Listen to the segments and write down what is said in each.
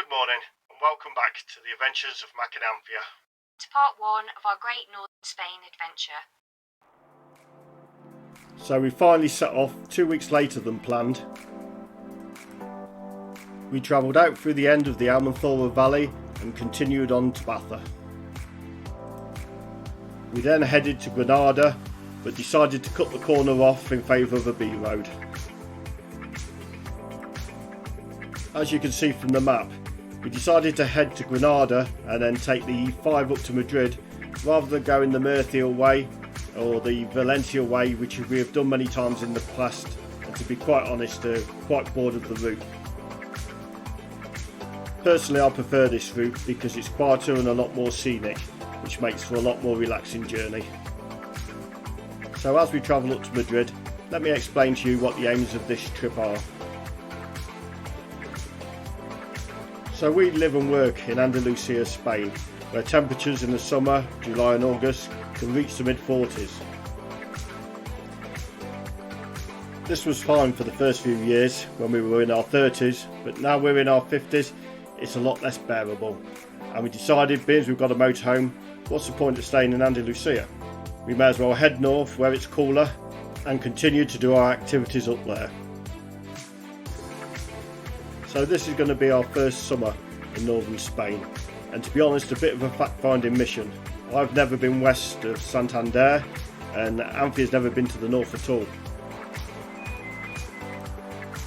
Good morning and welcome back to the adventures of Macadamphia. To part 1 of our great northern Spain adventure. So we finally set off 2 weeks later than planned. We travelled out through the end of the Almanzora Valley and continued on to Baza. We then headed to Granada, but decided to cut the corner off in favour of a B road. As you can see from the map, we decided to head to Granada and then take the E5 up to Madrid rather than going the Murcia way or the Valencia way, which we have done many times in the past, and to be quite honest, quite bored of the route. Personally, I prefer this route because it's quieter and a lot more scenic, which makes for a lot more relaxing journey. So as we travel up to Madrid, let me explain to you what the aims of this trip are. So we live and work in Andalusia, Spain, where temperatures in the summer, July and August, can reach the mid-40s. This was fine for the first few years when we were in our 30s, but now we're in our 50s, it's a lot less bearable. And we decided, being as we've got a motorhome, what's the point of staying in Andalusia? We may as well head north where it's cooler and continue to do our activities up there. So this is going to be our first summer in northern Spain, and to be honest, a bit of a fact-finding mission. I've never been west of Santander, and Anfia's never been to the north at all.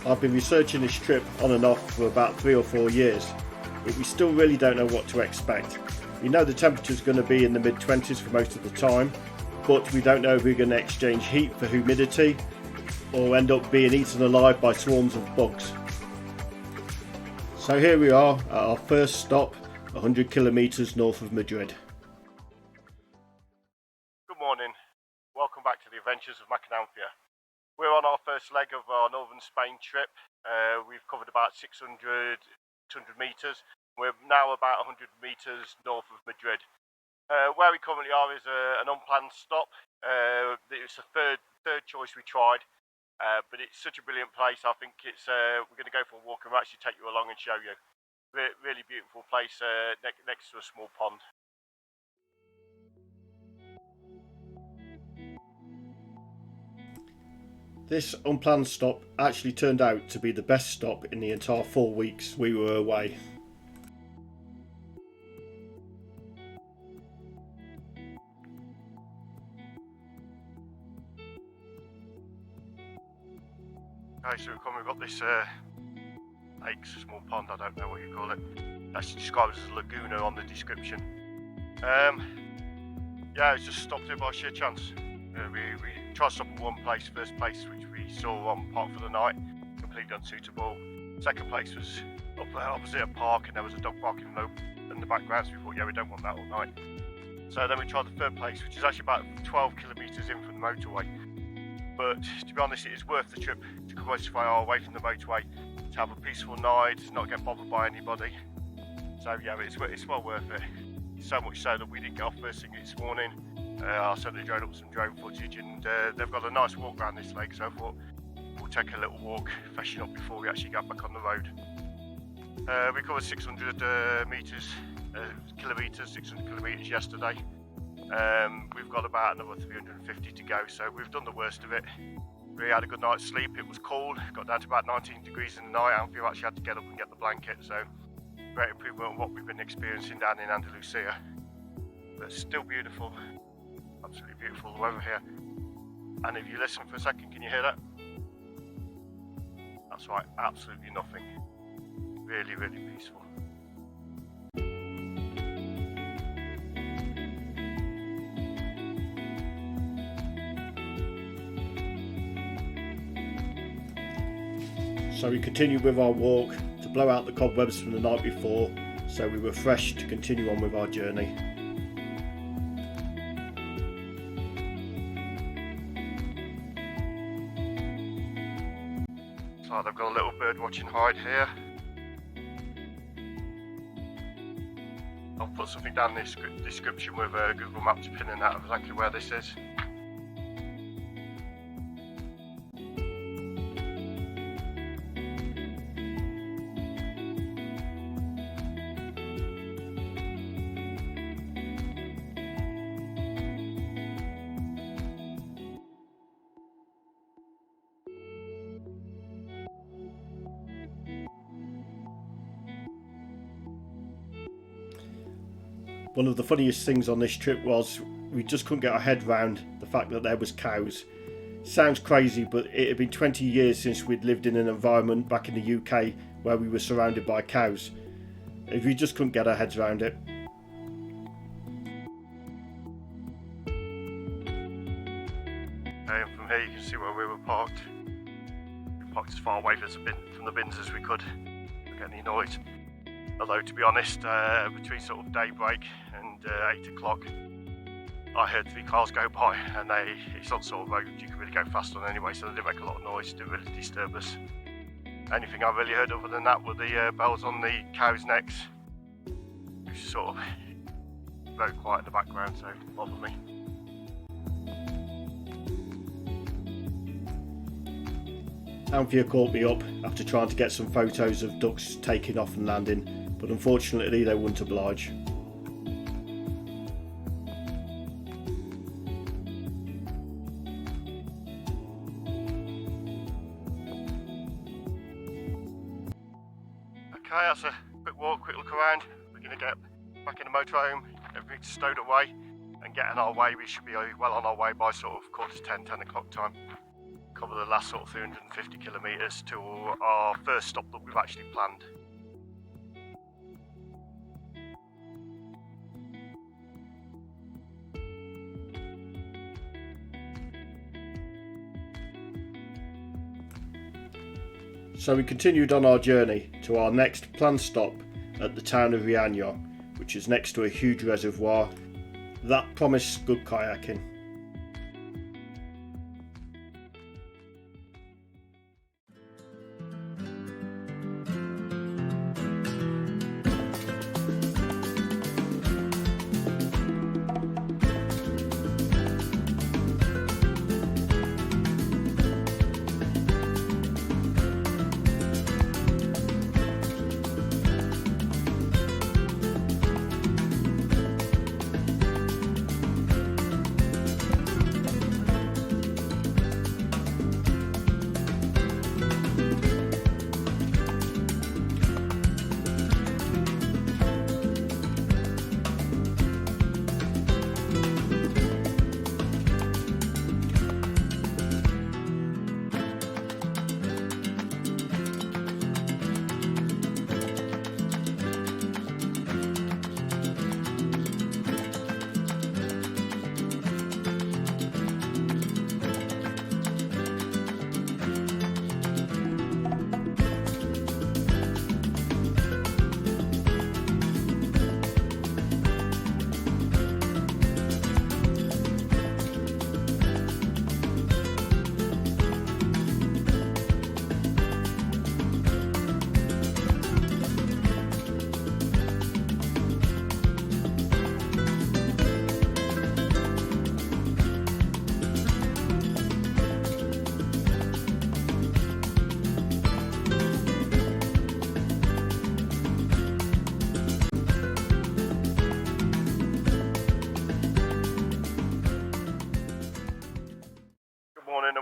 I've been researching this trip on and off for about 3 or 4 years, but we still really don't know what to expect. We know the temperature's going to be in the mid-20s for most of the time, but we don't know if we're going to exchange heat for humidity or end up being eaten alive by swarms of bugs. So here we are at our first stop, 100 kilometres north of Madrid. Good morning, welcome back to the adventures of Macadamphia. We're on our first leg of our northern Spain trip. We've covered about 600 metres. We're now about 100 metres north of Madrid. Where we currently are is an unplanned stop. It's the third choice we tried, but it's such a brilliant place. I think we're going to go for a walk and we'll actually take you along and show you. Really beautiful place next to a small pond. This unplanned stop actually turned out to be the best stop in the entire 4 weeks we were away. Okay, so we've got this lake, small pond, I don't know what you call it. That's described as a laguna on the description. Yeah, it's just stopped here by sheer chance. We tried to stop at one place, first place which we saw on park for the night, completely unsuitable. Second place was up there opposite a park and there was a dog barking in the background, so we thought, yeah, we don't want that all night. So then we tried the third place, which is actually about 12 kilometres in from the motorway. But to be honest, it is worth the trip to come this far away from the motorway, to have a peaceful night, not get bothered by anybody. So yeah, it's well worth it. So much so that we didn't get off first thing this morning. I certainly drove up some drone footage, and they've got a nice walk around this lake, so I thought we'll take a little walk, freshen up before we actually get back on the road. We covered 600 kilometres, 600 kilometres yesterday. We've got about another 350 to go, so we've done the worst of it. We had a good night's sleep. It was cold, got down to about 19 degrees in the night. Anthea actually had to get up and get the blanket, so great improvement on what we've been experiencing down in Andalusia. But still beautiful, absolutely beautiful, the weather here. And if you listen for a second, can you hear that? That's right, absolutely nothing. Really, really peaceful. So we continued with our walk to blow out the cobwebs from the night before, so we were fresh to continue on with our journey. So they've got a little bird watching hide here. I'll put something down in the description with Google Maps pinning out exactly where this is. One of the funniest things on this trip was we just couldn't get our head round the fact that there was cows. Sounds crazy, but it had been 20 years since we'd lived in an environment back in the UK where we were surrounded by cows. We just couldn't get our heads around it. And from here you can see where we were parked. We parked as far away from the bins as we could to get any noise. Although, to be honest, between sort of daybreak and 8 o'clock, I heard 3 cars go by, and it's not the sort of road you can really go fast on anyway, so they didn't make a lot of noise, didn't really disturb us. Anything I really heard other than that were the bells on the cows' necks, which is sort of very quiet in the background, so it didn't bother me. Anthea caught me up after trying to get some photos of ducks taking off and landing, but unfortunately they wouldn't oblige. Okay, that's a quick walk, quick look around. We're going to get back in the motorhome, everything's stowed away, and get on our way. We should be well on our way by sort of 10 o'clock time. Cover the last sort of 350 kilometres to our first stop that we've actually planned. So we continued on our journey to our next planned stop at the town of Rianho, which is next to a huge reservoir that promised good kayaking.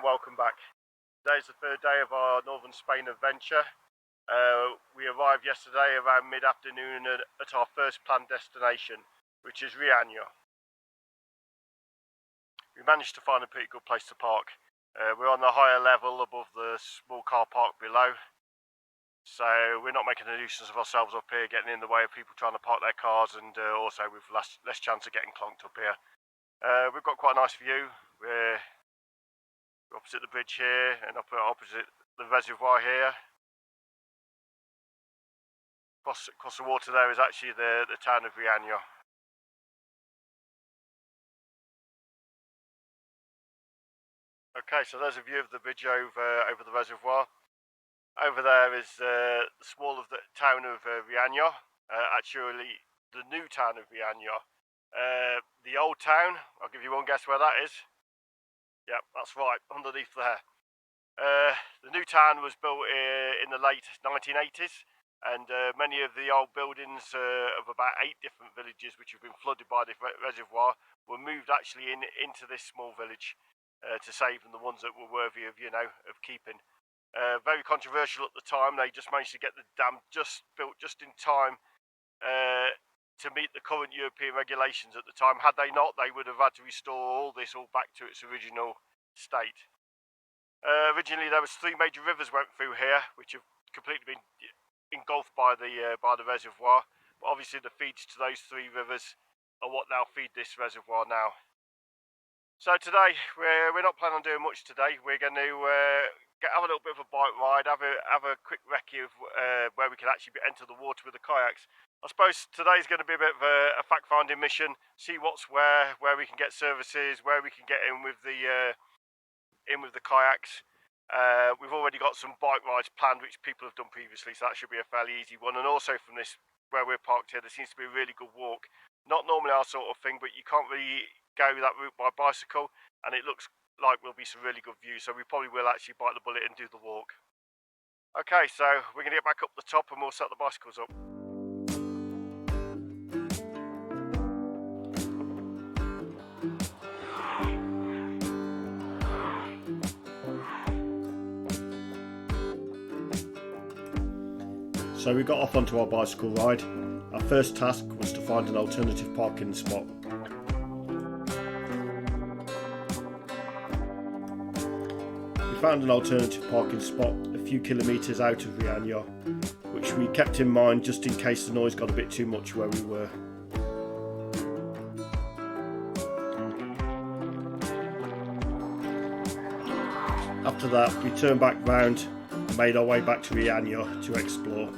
Welcome back. Today's the third day of our northern Spain adventure. We arrived yesterday around mid-afternoon at our first planned destination, which is Rianho. We managed to find a pretty good place to park. We're on the higher level above the small car park below, so we're not making a nuisance of ourselves up here, getting in the way of people trying to park their cars, and also with less chance of getting clonked up here. We've got quite a nice view. We're opposite the bridge here and opposite the reservoir here. Across the water there is actually the town of Rianho. Okay, so there's a view of the bridge over the reservoir. Over there is the small of the town of Rianho, actually the new town of Rianho. The old town, I'll give you one guess where that is. Yep, that's right, underneath there. The new town was built in the late 1980s, and many of the old buildings of about 8 different villages which have been flooded by the reservoir were moved actually into this small village to save them the ones that were worthy of keeping. Very controversial at the time. They just managed to get the dam built just in time to meet the current European regulations at the time. Had they not, they would have had to restore all this all back to its original state. Originally, there was 3 major rivers went through here, which have completely been engulfed by the reservoir. But obviously, the feeds to those 3 rivers are what now feed this reservoir now. So today, we're not planning on doing much today. We're going to have a little bit of a bike ride, have a quick recce of where we can actually enter the water with the kayaks. I suppose today's going to be a bit of a fact-finding mission. See what's where we can get services, where we can get in with the kayaks. We've already got some bike rides planned, which people have done previously, so that should be a fairly easy one. And also from this, where we're parked here, there seems to be a really good walk. Not normally our sort of thing, but you can't really go that route by bicycle, and it looks like will be some really good views, so we probably will actually bite the bullet and do the walk. Okay, so we're going to get back up the top and we'll set the bicycles up. So we got off onto our bicycle ride. Our first task was to find an alternative parking spot. We found an alternative parking spot a few kilometres out of Rianho, which we kept in mind just in case the noise got a bit too much where we were. After that, we turned back round and made our way back to Rianho to explore.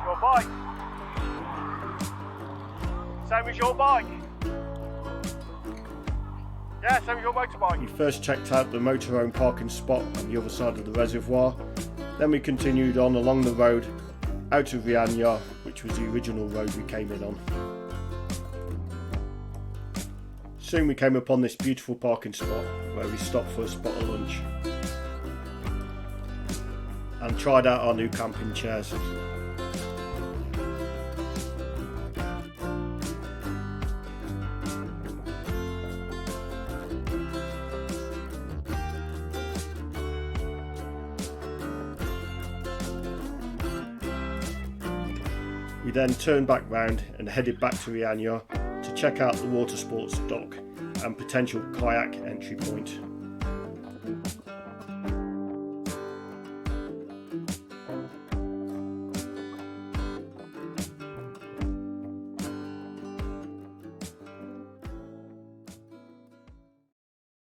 Your bike? Same as your bike? Yeah, same as your motorbike. We first checked out the motorhome parking spot on the other side of the reservoir, then we continued on along the road out of Rianho, which was the original road we came in on. Soon we came upon this beautiful parking spot where we stopped for a spot of lunch and tried out our new camping chairs. We then turned back round and headed back to Rianho to check out the water sports dock and potential kayak entry point.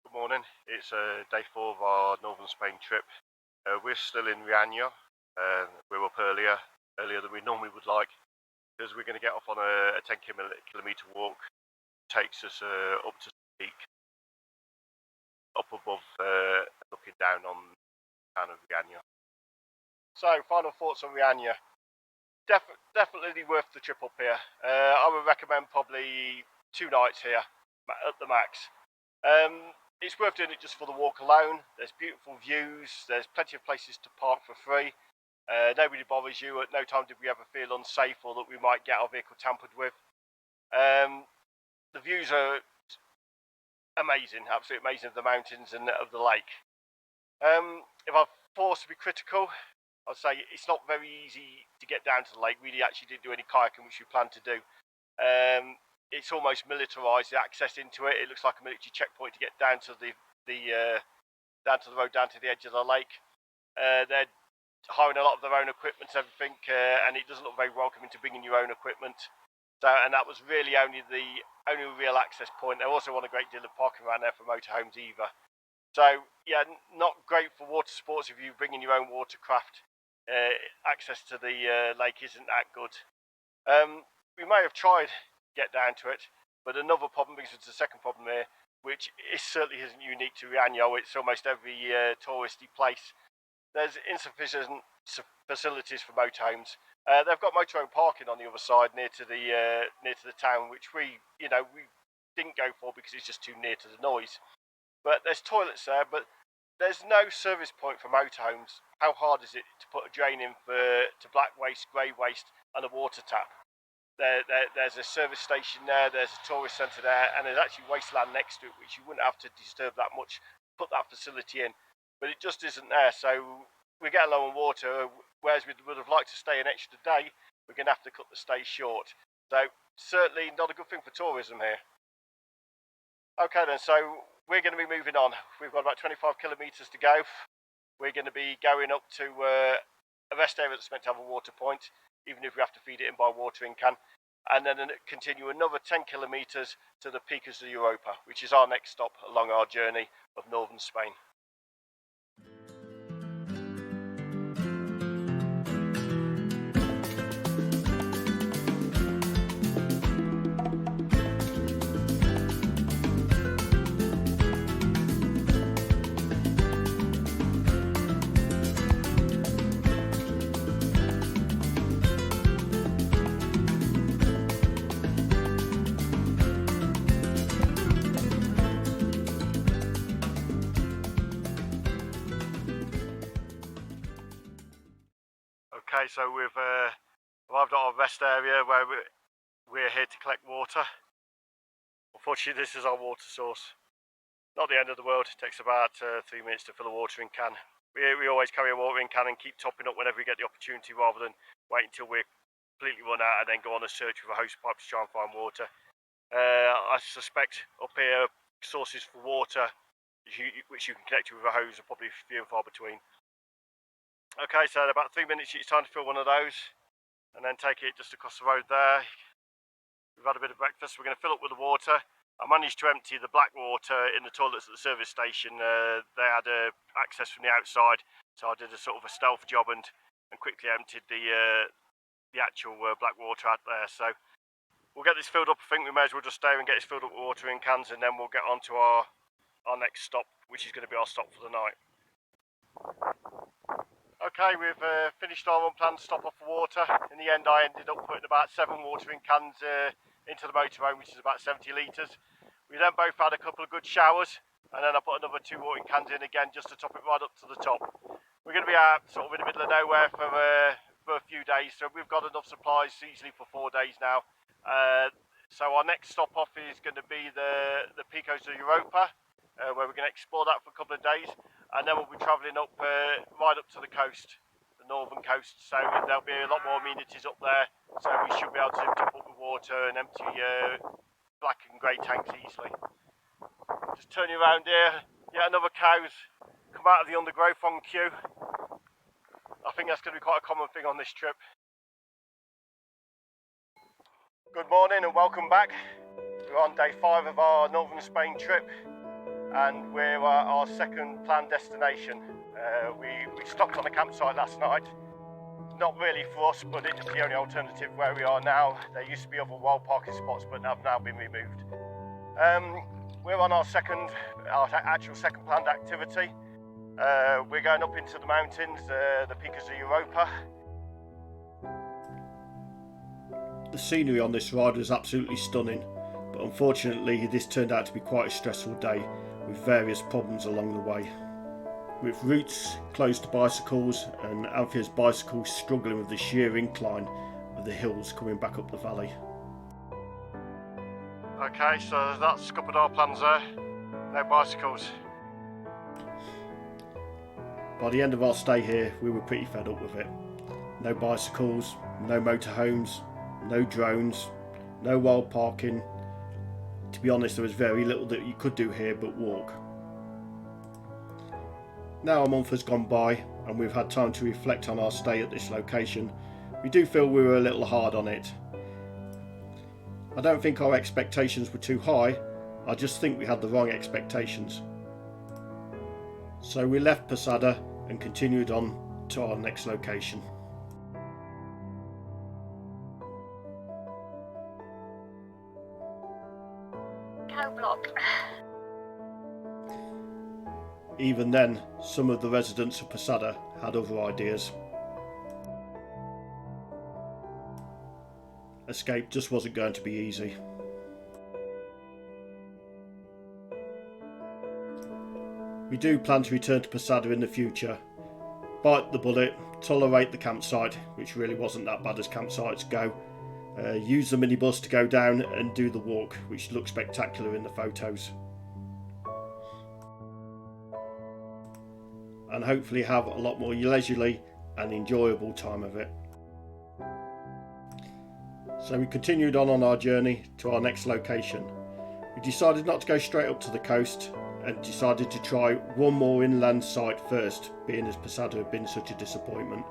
Good morning, it's day 4 of our northern Spain trip. We're still in Rianho. We're up earlier than we normally would like, because we're going to get off on a 10 kilometre walk. Takes us up to the peak, up above, looking down on the town of Rianho. So, final thoughts on Rianho. Definitely worth the trip up here. I would recommend probably 2 nights here at the max. It's worth doing it just for the walk alone. There's beautiful views, there's plenty of places to park for free. Nobody bothers you. At no time did we ever feel unsafe or that we might get our vehicle tampered with. The views are amazing, absolutely amazing, of the mountains and of the lake. If I'm forced to be critical, I'd say it's not very easy to get down to the lake. We actually didn't do any kayaking, which we planned to do. It's almost militarised, the access into it. It looks like a military checkpoint to get down to the down to the road, down to the edge of the lake. They're hiring a lot of their own equipment and everything, and it doesn't look very welcoming to bringing your own equipment. So, and that was really only the only real access point. There also wasn't a great deal of parking around there for motorhomes either. So yeah, not great for water sports if you're bringing your own watercraft. Access to the lake isn't that good. We may have tried to get down to it, but another problem brings us to the second problem here, which certainly isn't unique to Rianho. It's almost every touristy place. There's insufficient facilities for motorhomes. They've got motorhome parking on the other side near to the town, which we didn't go for because it's just too near to the noise. But there's toilets there, but there's no service point for motorhomes. How hard is it to put a drain in to black waste, grey waste, and a water tap? There's a service station there, there's a tourist centre there, and there's actually wasteland next to it, which you wouldn't have to disturb that much, put that facility in. But it just isn't there, so we're getting low on water, whereas we would have liked to stay an extra day, we're going to have to cut the stay short. So certainly not a good thing for tourism here. Okay then, so we're going to be moving on. We've got about 25 kilometres to go. We're going to be going up to a rest area that's meant to have a water point, even if we have to feed it in by a watering can, and then continue another 10 kilometres to the Picos de Europa, which is our next stop along our journey of northern Spain. Okay, so we've arrived at our rest area where we're here to collect water. Unfortunately, this is our water source. Not the end of the world. It takes about 3 minutes to fill a watering can. We always carry a watering can and keep topping up whenever we get the opportunity, rather than wait until we're completely run out and then go on a search with a hose pipe to try and find water. I suspect up here sources for water which you can connect with a hose are probably few and far between. Okay, so in about 3 minutes it's time to fill one of those and then take it just across the road there. We've had a bit of breakfast, we're going to fill up with the water. I managed to empty the black water in the toilets at the service station. They had access from the outside, so I did a sort of a stealth job and quickly emptied the actual black water out there. So we'll get this filled up. I think we may as well just stay and get this filled up with water in cans, and then we'll get on to our next stop, which is going to be our stop for the night. Okay, we've finished our unplanned stop off for water. In the end, I ended up putting about 7 watering cans into the motorhome, which is about 70 litres. We then both had a couple of good showers, and then I put another 2 watering cans in again just to top it right up to the top. We're going to be out sort of in the middle of nowhere for a few days, so we've got enough supplies easily for 4 days now. So our next stop off is going to be the Picos de Europa, where we're going to explore that for a couple of days, and then we'll be travelling up right up to the coast, the northern coast, so there'll be a lot more amenities up there, so we should be able to top up with water and empty black and grey tanks easily. Just turning around here, yet another cow's come out of the undergrowth on cue. I think that's going to be quite a common thing on this trip. Good morning and welcome back. We're on day 5 of our northern Spain trip, and we're at our second planned destination. We stopped on a campsite last night. Not really for us, but it's the only alternative where we are now. There used to be other wild parking spots, but have now been removed. We're on our actual second planned activity. We're going up into the mountains, the Picos de Europa. The scenery on this ride was absolutely stunning, but unfortunately this turned out to be quite a stressful day, with various problems along the way. With routes closed to bicycles and Anthea's bicycles struggling with the sheer incline of the hills coming back up the valley. Okay, so that's scuppered our plans there. No bicycles. By the end of our stay here, we were pretty fed up with it. No bicycles, no motorhomes, no drones, no wild parking. To be honest, there was very little that you could do here but walk. Now a month has gone by and we've had time to reflect on our stay at this location. We do feel we were a little hard on it. I don't think our expectations were too high, I just think we had the wrong expectations. So we left Posada and continued on to our next location. Cow block. Even then, some of the residents of Posada had other ideas. Escape just wasn't going to be easy. We do plan to return to Posada in the future. Bite the bullet, tolerate the campsite, which really wasn't that bad as campsites go. Use the minibus to go down and do the walk, which looks spectacular in the photos. and hopefully have a lot more leisurely and enjoyable time of it. So we continued on our journey to our next location. We decided not to go straight up to the coast and decided to try one more inland site first, being as Posada had been such a disappointment.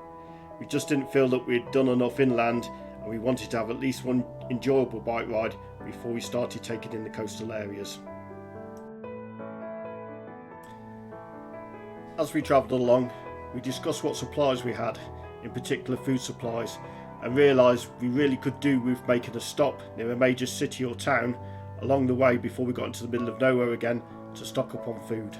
We just didn't feel that we'd done enough inland, and we wanted to have at least one enjoyable bike ride before we started taking in the coastal areas. As we travelled along, we discussed what supplies we had, in particular food supplies, and realised we really could do with making a stop near a major city or town along the way before we got into the middle of nowhere again to stock up on food.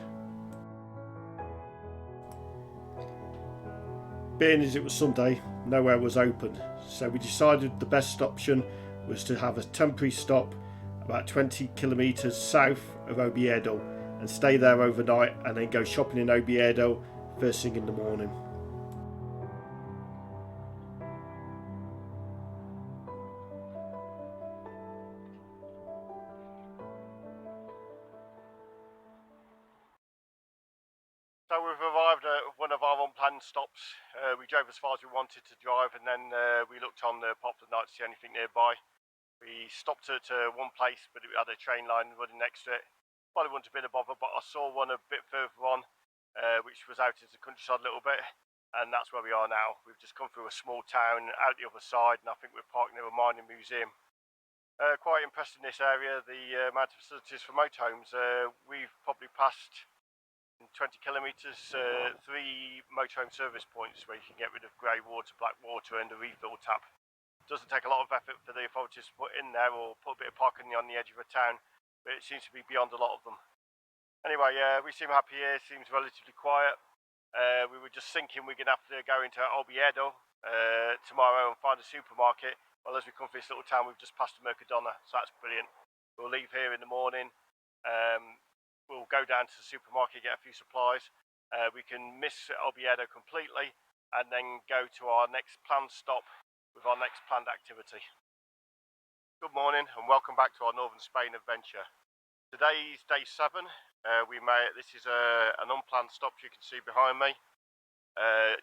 Being as it was Sunday, nowhere was open, so we decided the best option was to have a temporary stop about 20 kilometres south of Oviedo and stay there overnight and then go shopping in Oviedo first thing in the morning. So we've arrived at one of our unplanned stops. We drove as far as we wanted to drive, and then we looked on the popular night to see anything nearby. We stopped at one place, but it had a train line running next to it. Probably wouldn't have been a bother, but I saw one a bit further on, which was out into the countryside a little bit, and that's where we are now. We've just come through a small town out the other side, and I think we're parked near a mining museum. Quite impressed in this area, the amount of facilities for motorhomes. We've probably passed 20 kilometres, 3 motorhome service points where you can get rid of grey water, black water and a refill tap. It doesn't take a lot of effort for the authorities to put in there or put a bit of parking on the edge of a town, but it seems to be beyond a lot of them. Anyway, we seem happy here, seems relatively quiet. We were just thinking we're going to have to go into Oviedo tomorrow and find a supermarket. Well, as we come through this little town, we've just passed a Mercadona, so that's brilliant. We'll leave here in the morning. We'll go down to the supermarket, get a few supplies. We can miss Oviedo completely and then go to our next planned stop with our next planned activity. Good morning and welcome back to our Northern Spain adventure. Today is day 7. This is an unplanned stop you can see behind me.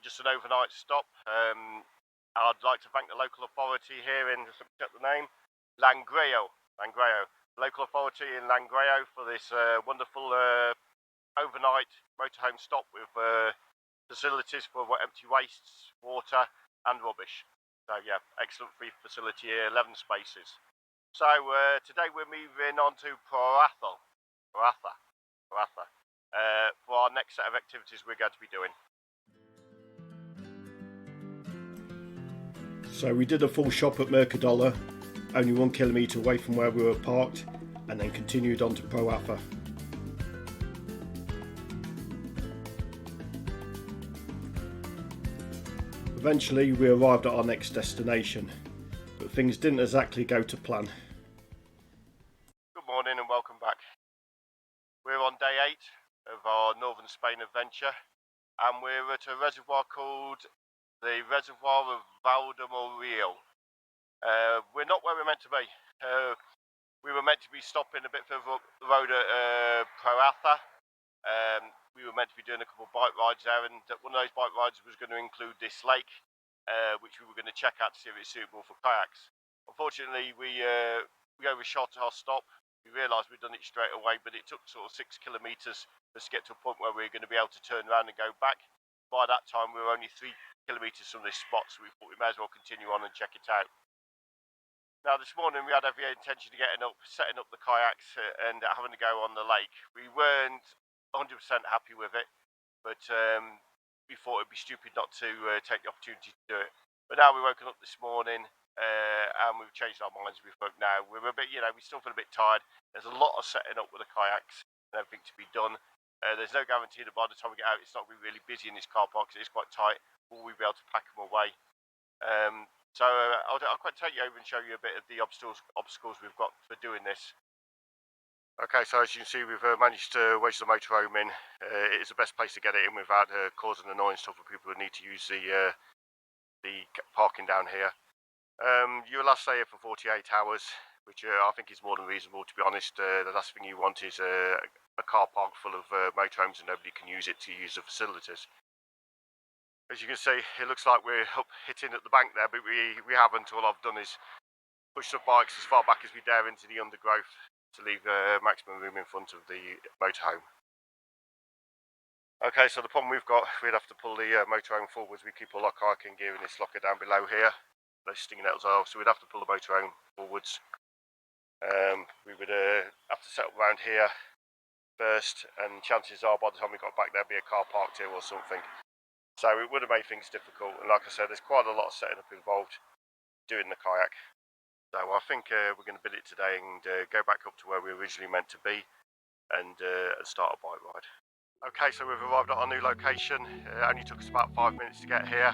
Just an overnight stop. I'd like to thank the local authority here in, just check the name, Langreo. Local authority in Langreo for this wonderful overnight motorhome stop with facilities for empty wastes, water and rubbish. So yeah, excellent free facility here, 11 spaces. So today we're moving on to Proaza for our next set of activities we're going to be doing. So we did a full shop at Mercadona, only 1 kilometre away from where we were parked, and then continued on to Proaza. Eventually we arrived at our next destination, but things didn't exactly go to plan. Good morning and welcome back. We're on day 8 of our Northern Spain adventure, and we're at a reservoir called the Reservoir of Valdemurio. We're not where we're meant to be. We were meant to be stopping a bit further up the road at Proaza. We were meant to be doing a couple of bike rides there, and one of those bike rides was going to include this lake, which we were going to check out to see if it's suitable for kayaks. Unfortunately, we overshot our stop. We realised we'd done it straight away, but it took sort of 6 kilometres for us to get to a point where we were going to be able to turn around and go back. By that time, we were only 3 kilometres from this spot, so we thought we may as well continue on and check it out. Now this morning we had every intention of setting up the kayaks and having to go on the lake. We weren't 100% happy with it, but we thought it'd be stupid not to take the opportunity to do it. But now we've woken up this morning and we've changed our minds. We're now. We're a bit, we still feel a bit tired. There's a lot of setting up with the kayaks and everything to be done. There's no guarantee that by the time we get out, it's not going to be really busy in this car park because it's quite tight. Will we be able to pack them away? So I'll quite take you over and show you a bit of the obstacles we've got for doing this. Okay, so as you can see, we've managed to wedge the motorhome in. It is the best place to get it in without causing annoyance for people who need to use the parking down here. You'll last stay here for 48 hours, which I think is more than reasonable, to be honest. The last thing you want is a car park full of motorhomes and nobody can use it to use the facilities. As you can see, it looks like we're up hitting at the bank there, but we haven't. All I've done is push the bikes as far back as we dare into the undergrowth to leave maximum room in front of the motorhome. Okay, so the problem we've got, we'd have to pull the motorhome forwards. We keep all our kayaking gear in this locker down below here. Those stinging nettles are, so we'd have to pull the motorhome forwards. We would have to settle around here first, and chances are by the time we got back there'd be a car parked here or something. So it would have made things difficult, and like I said, there's quite a lot of setting up involved doing the kayak. So I think we're going to bid it today and go back up to where we were originally meant to be and start a bike ride. Okay, so we've arrived at our new location. It only took us about 5 minutes to get here.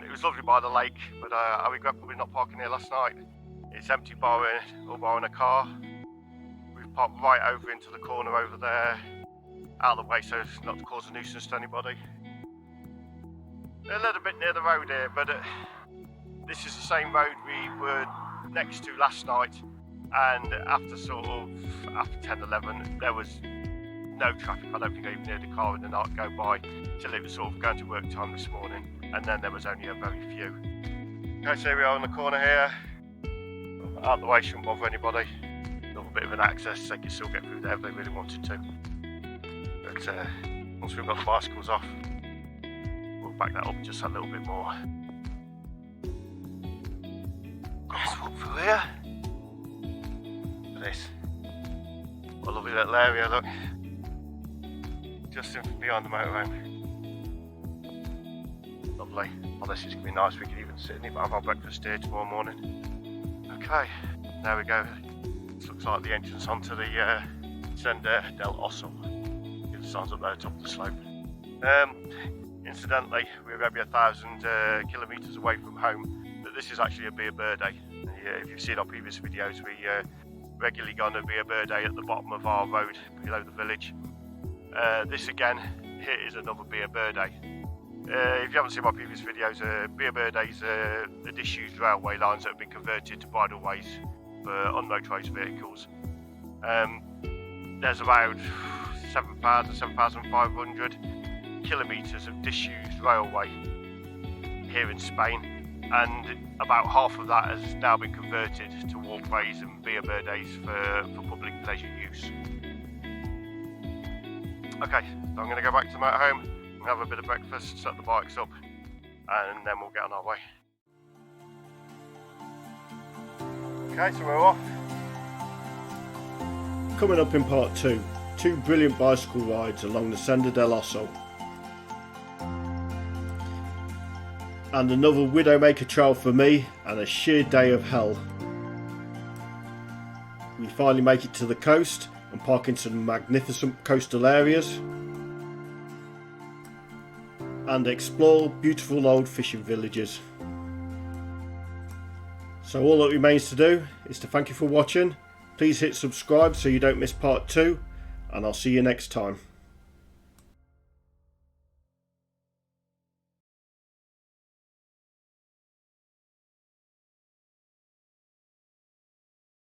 It was lovely by the lake, but I regret probably not parking here last night. It's empty all barring a car. We've parked right over into the corner over there, out of the way so as not to cause a nuisance to anybody. A little bit near the road here, but this is the same road we were next to last night, and after 10, 11 there was no traffic. I don't think I even heard a car in the night go by till it was sort of going to work time this morning, and then there was only a very few. Okay, so here we are on the corner here, out the way, shouldn't bother anybody. A little bit of an access, they could still get through there if they really wanted to, but once we've got the bicycles off, back that up just a little bit more. Let's walk through here. Look at this. What a lovely little area, look. Just behind the motorhome. Lovely. Oh, this is going to be nice. We could even sit in it, but have our breakfast here tomorrow morning. Okay, there we go. This looks like the entrance onto the Sender del Osso. The signs up there, top of the slope. Incidentally, we're maybe 1,000 kilometres away from home, but this is actually a beer birthday. If you've seen our previous videos, we regularly go on a beer birthday at the bottom of our road below the village. This again, here is another beer birthday. If you haven't seen my previous videos, beer birthdays are the disused railway lines that have been converted to bridleways for unmotorised vehicles. There's about 7,500 kilometres of disused railway here in Spain, and about half of that has now been converted to walkways and beer birthdays for public pleasure use. Okay, so I'm going to go back to the motorhome and have a bit of breakfast, set the bikes up, and then we'll get on our way. Okay, so we're off. Coming up in part 2, 2 brilliant bicycle rides along the Sender del Osso. And another Widowmaker trail for me, and a sheer day of hell. We finally make it to the coast and park in some magnificent coastal areas and explore beautiful old fishing villages. So all that remains to do is to thank you for watching. Please hit subscribe so you don't miss part 2, and I'll see you next time.